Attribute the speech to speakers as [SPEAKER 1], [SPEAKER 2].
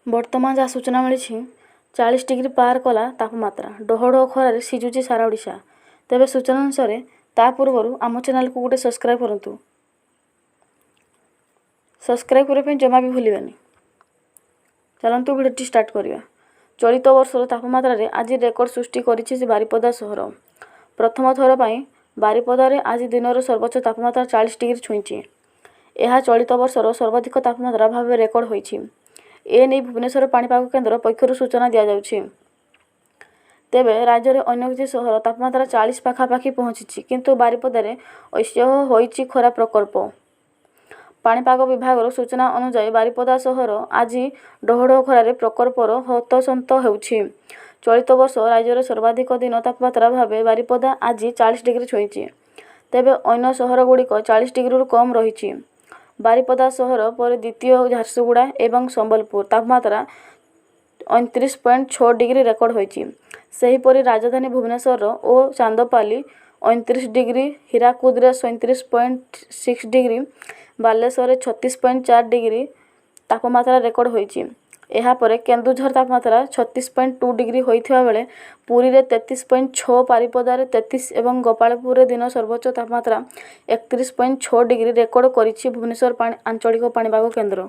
[SPEAKER 1] ବର୍ତ୍ତମାନ ଯାହା ସୂଚନା ମିଳିଛି 40 ଡିଗ୍ରୀ ପାର କଲା ତାପମାତ୍ରା। ଡହ ଡହ ଖରାରେ ସିଝୁଛି ସାରା ଓଡ଼ିଶା। ତେବେ ସୂଚନା ଅନୁସାରେ ତା ପୂର୍ବରୁ ଆମ ଚ୍ୟାନେଲକୁ ଗୋଟେ ସବସ୍କ୍ରାଇବ୍ କରନ୍ତୁ। ସବସ୍କ୍ରାଇବ୍ କରିବା ପାଇଁ ଜମା ବି ଭୁଲିବେନି। ଚାଲନ୍ତୁ ଭିଡ଼ିଓଟି ଷ୍ଟାର୍ଟ କରିବା। ଚଳିତ ବର୍ଷର ତାପମାତ୍ରାରେ ଆଜି ରେକର୍ଡ ସୃଷ୍ଟି କରିଛି ବାରିପଦା ସହର। ପ୍ରଥମ ଥର ପାଇଁ ବାରିପଦାରେ ଆଜି ଦିନର ସର୍ବୋଚ୍ଚ ତାପମାତ୍ରା 40 ଡିଗ୍ରୀ ଛୁଇଁଛି। ଏହା ଚଳିତ ବର୍ଷର ସର୍ବାଧିକ ତାପମାତ୍ରା ଭାବେ ରେକର୍ଡ ହୋଇଛି। ଏ ନେଇ ଭୁବନେଶ୍ୱର ପାଣିପାଗ କେନ୍ଦ୍ର ପକ୍ଷରୁ ସୂଚନା ଦିଆଯାଉଛି। ତେବେ ରାଜ୍ୟରେ ଅନ୍ୟ କିଛି ସହର ତାପମାତ୍ରା 40 ପାଖାପାଖି ପହଞ୍ଚିଛି, କିନ୍ତୁ ବାରିପଦାରେ ଐତିହ୍ୟ ହୋଇଛି ଖରା ପ୍ରକୋପ। ପାଣିପାଗ ବିଭାଗର ସୂଚନା ଅନୁଯାୟୀ ବାରିପଦା ସହର ଆଜି ଡହ ଡହ ଖରାରେ ପ୍ରକୋପର ହନ୍ତସନ୍ତ ହେଉଛି। ଚଳିତ ବର୍ଷ ରାଜ୍ୟର ସର୍ବାଧିକ ଦିନ ତାପମାତ୍ରା ଭାବେ ବାରିପଦା ଆଜି 40 ଡିଗ୍ରୀ ଛୁଇଁଛି। ତେବେ ଅନ୍ୟ ସହରଗୁଡ଼ିକ 40 ଡିଗ୍ରୀରୁ କମ୍ ରହିଛି। ବାରିପଦା ସହର ପରେ ଦ୍ୱିତୀୟ ଝାରସୁଗୁଡ଼ା ଏବଂ ସମ୍ବଲପୁର ତାପମାତ୍ରା 29.6 ଡିଗ୍ରୀ ରେକର୍ଡ ହୋଇଛି। ସେହିପରି ରାଜଧାନୀ ଭୁବନେଶ୍ୱର ଓ ଚାନ୍ଦପାଲି 29 ଡିଗ୍ରୀ, ହୀରାକୁଦରେ 37.6 ଡିଗ୍ରୀ, ବାଲେଶ୍ୱରରେ 36.4 ଡିଗ୍ରୀ ତାପମାତ୍ରା ରେକର୍ଡ ହୋଇଛି। ଏହାପରେ କେନ୍ଦୁଝର ତାପମାତ୍ରା 36.2 ଡିଗ୍ରୀ ହୋଇଥିବା ବେଳେ ପୁରୀରେ 33.6, ବାରିପଦାରେ 33 ଏବଂ ଗୋପାଳପୁରରେ ଦିନ ସର୍ବୋଚ୍ଚ ତାପମାତ୍ରା 31.6 ଡିଗ୍ରୀ ରେକର୍ଡ କରିଛି ଭୁବନେଶ୍ୱର ଆଞ୍ଚଳିକ ପାଣିପାଗ କେନ୍ଦ୍ର।